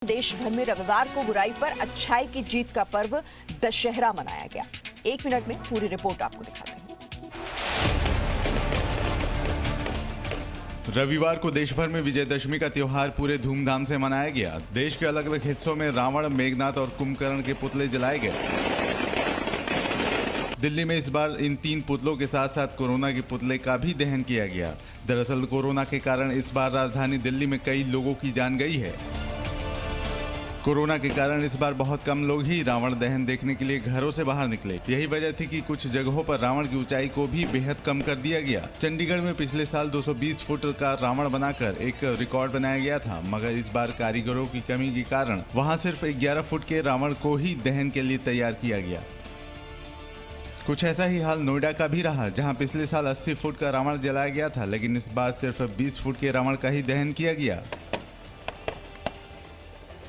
देश भर में रविवार को बुराई पर अच्छाई की जीत का पर्व दशहरा मनाया गया। 1 मिनट में पूरी रिपोर्ट आपको दिखाते हैं। रविवार को देश भर में विजयदशमी का त्योहार पूरे धूमधाम से मनाया गया। देश के अलग अलग हिस्सों में रावण, मेघनाथ और कुंभकर्ण के पुतले जलाए गए। दिल्ली में इस बार इन 3 पुतलों के साथ साथ कोरोना के पुतले का भी दहन किया गया। दरअसल कोरोना के कारण इस बार राजधानी दिल्ली में कई लोगों की जान गई है। कोरोना के कारण इस बार बहुत कम लोग ही रावण दहन देखने के लिए घरों से बाहर निकले। यही वजह थी कि कुछ जगहों पर रावण की ऊंचाई को भी बेहद कम कर दिया गया। चंडीगढ़ में पिछले साल 220 फुट का रावण बनाकर एक रिकॉर्ड बनाया गया था, मगर इस बार कारीगरों की कमी के कारण वहां सिर्फ 11 फुट के रावण को ही दहन के लिए तैयार किया गया। कुछ ऐसा ही हाल नोएडा का भी रहा, जहां पिछले साल 80 फुट का रावण जलाया गया था, लेकिन इस बार सिर्फ 20 फुट के रावण का ही दहन किया गया।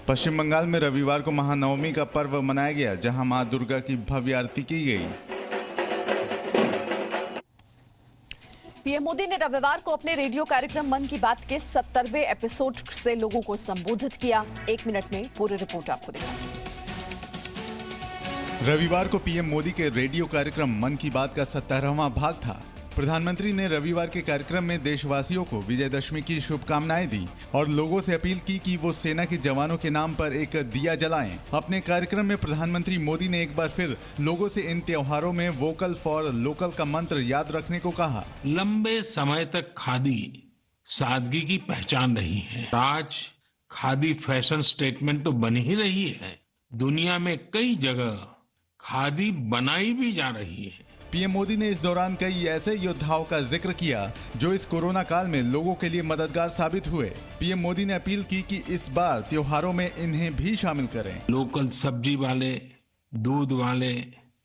पश्चिम बंगाल में रविवार को महानवमी का पर्व मनाया गया, जहां मां दुर्गा की भव्य आरती की गई। पीएम मोदी ने रविवार को अपने रेडियो कार्यक्रम मन की बात के 70वें एपिसोड से लोगों को संबोधित किया। 1 मिनट में पूरी रिपोर्ट आपको दिखाते हैं। रविवार को पीएम मोदी के रेडियो कार्यक्रम मन की बात का 70वां भाग था। प्रधानमंत्री ने रविवार के कार्यक्रम में देशवासियों को विजयदशमी की शुभकामनाएं दी और लोगों से अपील की कि वो सेना के जवानों के नाम पर एक दिया जलाएं। अपने कार्यक्रम में प्रधानमंत्री मोदी ने एक बार फिर लोगों से इन त्योहारों में वोकल फॉर लोकल का मंत्र याद रखने को कहा। लंबे समय तक खादी सादगी की पहचान रही है। आज खादी फैशन स्टेटमेंट तो बन ही रही है। दुनिया में कई जगह खादी बनाई भी जा रही है। पीएम मोदी ने इस दौरान कई ऐसे योद्धाओं का जिक्र किया जो इस कोरोना काल में लोगों के लिए मददगार साबित हुए। पीएम मोदी ने अपील की कि इस बार त्योहारों में इन्हें भी शामिल करें। लोकल सब्जी वाले, दूध वाले,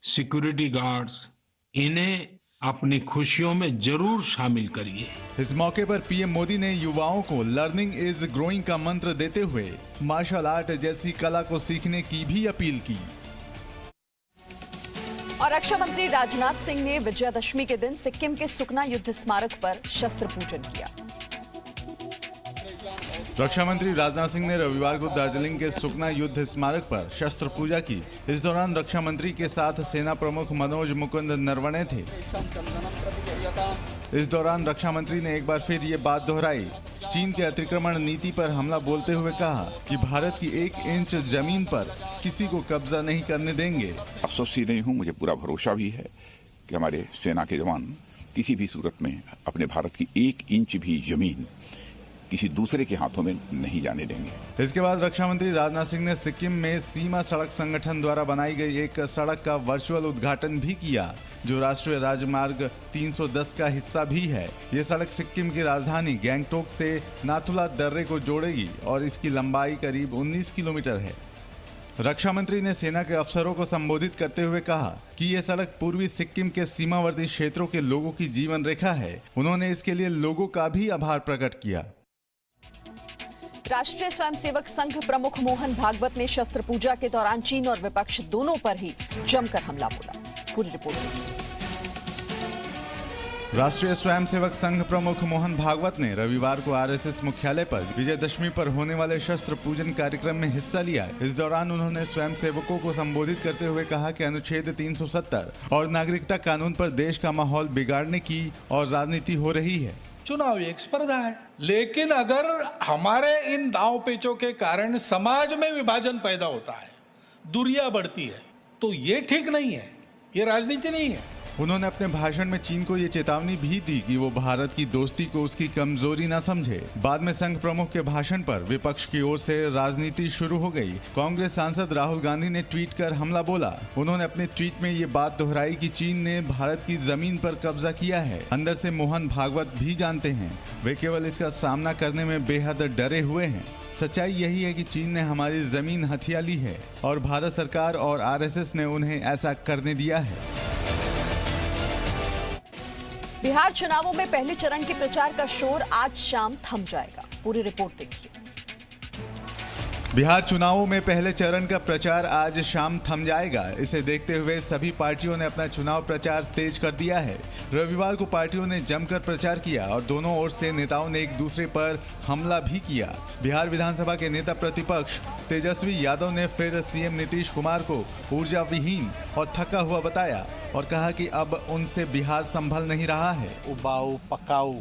सिक्योरिटी गार्ड्स, इन्हें अपनी खुशियों में जरूर शामिल करिए। इस मौके पर पीएम मोदी ने युवाओं को लर्निंग इज ग्रोइंग का मंत्र देते हुए मार्शल आर्ट जैसी कला को सीखने की भी अपील की। और रक्षा मंत्री राजनाथ सिंह ने विजयदशमी के दिन सिक्किम के सुकना युद्ध स्मारक पर शस्त्र पूजन किया। रक्षा मंत्री राजनाथ सिंह ने रविवार को दार्जिलिंग के सुकना युद्ध स्मारक पर शस्त्र पूजा की। इस दौरान रक्षा मंत्री के साथ सेना प्रमुख मनोज मुकुंद नरवणे थे। इस दौरान रक्षा मंत्री ने एक बार फिर ये बात दोहराई। चीन के अतिक्रमण नीति पर हमला बोलते हुए कहा कि भारत की 1 इंच जमीन पर किसी को कब्जा नहीं करने देंगे। अफसोस ही नहीं हूं, मुझे पूरा भरोसा भी है कि हमारे सेना के जवान किसी भी सूरत में अपने भारत की 1 इंच भी जमीन किसी दूसरे के हाथों में नहीं जाने देंगे। इसके बाद रक्षा मंत्री राजनाथ सिंह ने सिक्किम में सीमा सड़क संगठन द्वारा बनाई गई एक सड़क का वर्चुअल उद्घाटन भी किया, जो राष्ट्रीय राजमार्ग 310 का हिस्सा भी है। ये सड़क सिक्किम की राजधानी गैंगटोक से नाथुला दर्रे को जोड़ेगी और इसकी लंबाई करीब 19 किलोमीटर है। रक्षा मंत्री ने सेना के अफसरों को संबोधित करते हुए कहा कि ये सड़क पूर्वी सिक्किम के सीमावर्ती क्षेत्रों के लोगों की जीवन रेखा है। उन्होंने इसके लिए लोगों का भी आभार प्रकट किया। राष्ट्रीय स्वयंसेवक संघ प्रमुख मोहन भागवत ने शस्त्र पूजा के दौरान चीन और विपक्ष दोनों पर ही जमकर हमला बोला। पूरी रिपोर्ट देखिए। राष्ट्रीय स्वयंसेवक संघ प्रमुख मोहन भागवत ने रविवार को आरएसएस मुख्यालय पर विजयदशमी पर होने वाले शस्त्र पूजन कार्यक्रम में हिस्सा लिया। इस दौरान उन्होंने स्वयंसेवकों को संबोधित करते हुए कहा कि अनुच्छेद 370 और नागरिकता कानून पर देश का माहौल बिगाड़ने की और राजनीति हो रही है। चुनाव एक स्पर्धा है, लेकिन अगर हमारे इन दांव पेचों के कारण समाज में विभाजन पैदा होता है, दूरियां बढ़ती है, तो ये ठीक नहीं है, ये राजनीति नहीं है। उन्होंने अपने भाषण में चीन को ये चेतावनी भी दी कि वो भारत की दोस्ती को उसकी कमजोरी न समझे। बाद में संघ प्रमुख के भाषण पर विपक्ष की ओर से राजनीति शुरू हो गई। कांग्रेस सांसद राहुल गांधी ने ट्वीट कर हमला बोला। उन्होंने अपने ट्वीट में ये बात दोहराई कि चीन ने भारत की जमीन पर कब्जा किया है। अंदर से मोहन भागवत भी जानते हैं, वे केवल इसका सामना करने में बेहद डरे हुए हैं। सच्चाई यही है कि चीन ने हमारी जमीन हथिया ली है और भारत सरकार और आरएसएस ने उन्हें ऐसा करने दिया है। बिहार चुनावों में पहले चरण के प्रचार का शोर आज शाम थम जाएगा। पूरी रिपोर्ट देखिए। बिहार चुनावों में पहले चरण का प्रचार आज शाम थम जाएगा। इसे देखते हुए सभी पार्टियों ने अपना चुनाव प्रचार तेज कर दिया है। रविवार को पार्टियों ने जमकर प्रचार किया और दोनों ओर से नेताओं ने एक दूसरे पर हमला भी किया। बिहार विधानसभा के नेता प्रतिपक्ष तेजस्वी यादव ने फिर सीएम नीतीश कुमार को ऊर्जा विहीन और थका हुआ बताया और कहा कि अब उनसे बिहार संभल नहीं रहा है। उबाऊ पकाऊ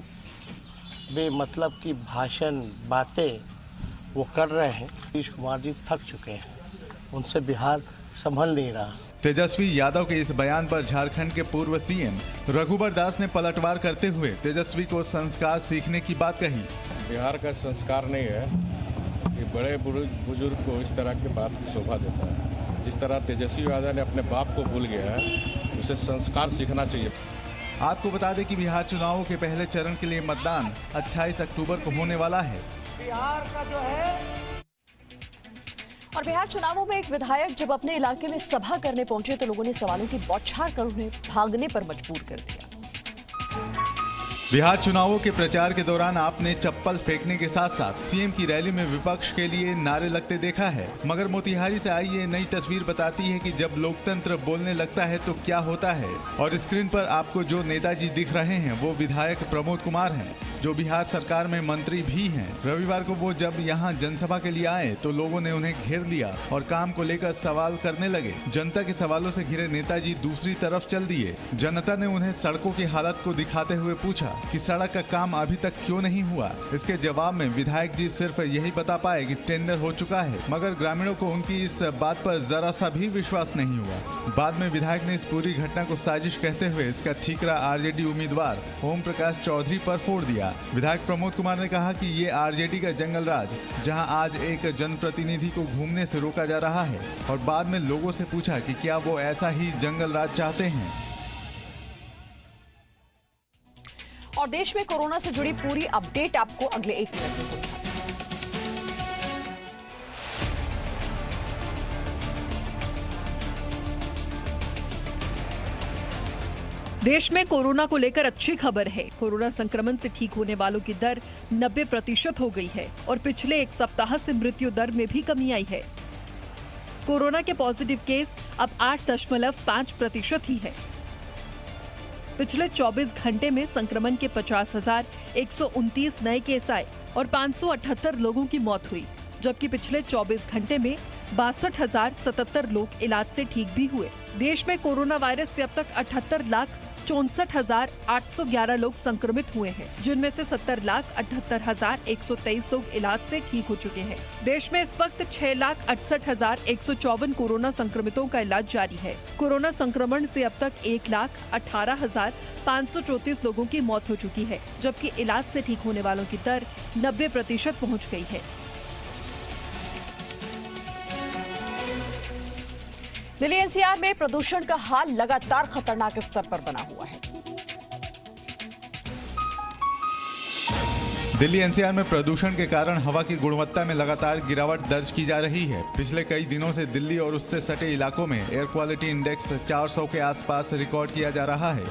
बेमतलब की भाषण बातें वो कर रहे हैं। नीतीश कुमार जी थक चुके हैं, उनसे बिहार संभल नहीं रहा। तेजस्वी यादव के इस बयान पर झारखंड के पूर्व सीएम रघुबर दास ने पलटवार करते हुए तेजस्वी को संस्कार सीखने की बात कही। बिहार का संस्कार नहीं है कि बड़े बुजुर्ग को इस तरह की बात की शोभा देता है। जिस तरह तेजस्वी यादव ने अपने बाप को भूल गया है, उसे संस्कार सीखना चाहिए। आपको बता दें कि बिहार चुनावों के पहले चरण के लिए मतदान 28 अक्टूबर को होने वाला है। बिहार का जो है और बिहार चुनावों में एक विधायक जब अपने इलाके में सभा करने पहुंचे तो लोगों ने सवालों की बौछार कर उन्हें भागने पर मजबूर कर दिया। बिहार चुनावों के प्रचार के दौरान आपने चप्पल फेंकने के साथ साथ सीएम की रैली में विपक्ष के लिए नारे लगते देखा है। मगर मोतिहारी से आई ये नई तस्वीर बताती है कि जब लोकतंत्र बोलने लगता है तो क्या होता है। और स्क्रीन पर आपको जो नेताजी दिख रहे हैं वो विधायक प्रमोद कुमार हैं, जो बिहार सरकार में मंत्री भी हैं। रविवार को वो जब यहाँ जनसभा के लिए आए तो लोगों ने उन्हें घेर लिया और काम को लेकर सवाल करने लगे। जनता के सवालों से घिरे नेताजी दूसरी तरफ चल दिए। जनता ने उन्हें सड़कों की हालत को दिखाते हुए पूछा कि सड़क का काम अभी तक क्यों नहीं हुआ। इसके जवाब में विधायक जी सिर्फ यही बता पाए कि टेंडर हो चुका है, मगर ग्रामीणों को उनकी इस बात पर जरा सा भी विश्वास नहीं हुआ। बाद में विधायक ने इस पूरी घटना को साजिश कहते हुए इसका ठीकरा आरजेडी उम्मीदवार ओम प्रकाश चौधरी पर फोड़ दिया। विधायक प्रमोद कुमार ने कहा कि ये आरजेडी का जंगल राज, जहां आज एक जनप्रतिनिधि को घूमने से रोका जा रहा है। और बाद में लोगों से पूछा कि क्या वो ऐसा ही जंगल राज चाहते हैं। और देश में कोरोना से जुड़ी पूरी अपडेट आपको अगले 1 मिनट में समझाते हैं। देश में कोरोना को लेकर अच्छी खबर है। कोरोना संक्रमण से ठीक होने वालों की दर 90% हो गई है और पिछले 1 सप्ताह से मृत्यु दर में भी कमी आई है। कोरोना के पॉजिटिव केस अब 8.5% ही है। पिछले 24 घंटे में संक्रमण के 50,129 नए केस आए और 578 लोगों की मौत हुई, जबकि पिछले 24 घंटे में 62,077 लोग इलाज से ठीक भी हुए। देश में कोरोना वायरस से अब तक 78,64,811 लोग संक्रमित हुए हैं, जिनमें से 70,78,123 लोग इलाज से ठीक हो चुके हैं। देश में इस वक्त 6,68,154 कोरोना संक्रमितों का इलाज जारी है। कोरोना संक्रमण से अब तक 1,18,534 लोगों की मौत हो चुकी है, जबकि इलाज से ठीक होने वालों की दर 90% पहुँच गई है। दिल्ली एनसीआर में प्रदूषण का हाल लगातार खतरनाक स्तर पर बना हुआ है। दिल्ली एनसीआर में प्रदूषण के कारण हवा की गुणवत्ता में लगातार गिरावट दर्ज की जा रही है। पिछले कई दिनों से दिल्ली और उससे सटे इलाकों में एयर क्वालिटी इंडेक्स 400 के आसपास रिकॉर्ड किया जा रहा है।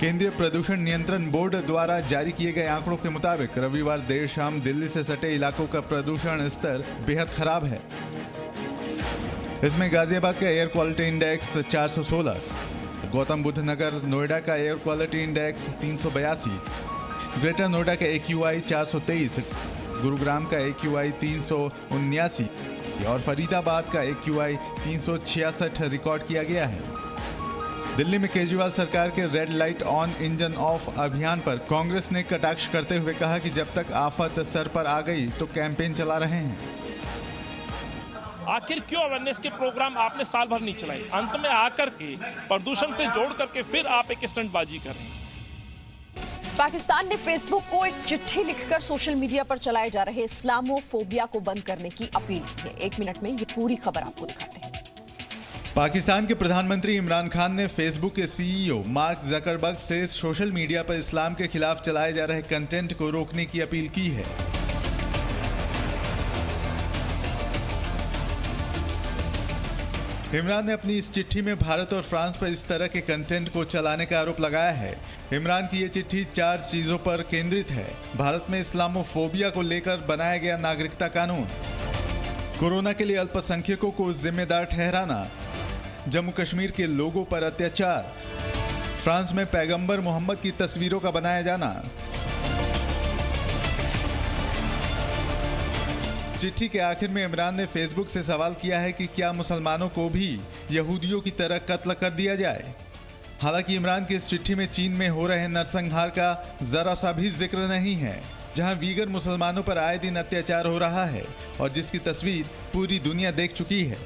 केंद्रीय प्रदूषण नियंत्रण बोर्ड द्वारा जारी किए गए आंकड़ों के मुताबिक रविवार देर शाम दिल्ली से सटे इलाकों का प्रदूषण स्तर बेहद खराब है। इसमें गाजियाबाद का air quality index 416, Gautam Buddh Nagar Noida का air quality index 382, greater Noida का AQI 423, गुरुग्राम का AQI 379 और फरीदाबाद का AQI 366 रिकॉर्ड किया गया है। दिल्ली में केजरीवाल सरकार के red light on engine of अभियान पर कांग्रेस ने कटाक्ष करते हुए कहा कि जब तक आफत सर पर आ गई तो कैंपेन चला रहे हैं। आखिर क्यों अवेयरनेस के प्रोग्राम आपने साल भर नहीं चलाए? अंत में आकर के प्रदूषण से जोड़ करके फिर आप एक स्टंटबाजी कर रहे हैं। पाकिस्तान ने फेसबुक को एक चिट्ठी लिखकर सोशल मीडिया पर चलाए जा रहे इस्लामोफोबिया को बंद करने की अपील की है। 1 मिनट में ये पूरी खबर आपको दिखाते हैं। पाकिस्तान के प्रधानमंत्री इमरान खान ने फेसबुक के CEO मार्क जकरबर्ग से सोशल मीडिया पर इस्लाम के खिलाफ चलाए जा रहे कंटेंट को रोकने की अपील की है। इमरान ने अपनी इस चिट्ठी में भारत और फ्रांस पर इस तरह के कंटेंट को चलाने का आरोप लगाया है। इमरान की ये चिट्ठी 4 चीजों पर केंद्रित है। भारत में इस्लामोफोबिया को लेकर बनाया गया नागरिकता कानून, कोरोना के लिए अल्पसंख्यकों को जिम्मेदार ठहराना, जम्मू कश्मीर के लोगों पर अत्याचार, फ्रांस में पैगंबर मोहम्मद की तस्वीरों का बनाया जाना। चिट्ठी के आखिर में इमरान ने फेसबुक से सवाल किया है कि क्या मुसलमानों को भी यहूदियों की तरह कत्ल कर दिया जाए। हालांकि इमरान की इस चिट्ठी में चीन में हो रहे नरसंहार का जरा सा भी जिक्र नहीं है, जहां वीगर मुसलमानों पर आए दिन अत्याचार हो रहा है और जिसकी तस्वीर पूरी दुनिया देख चुकी है।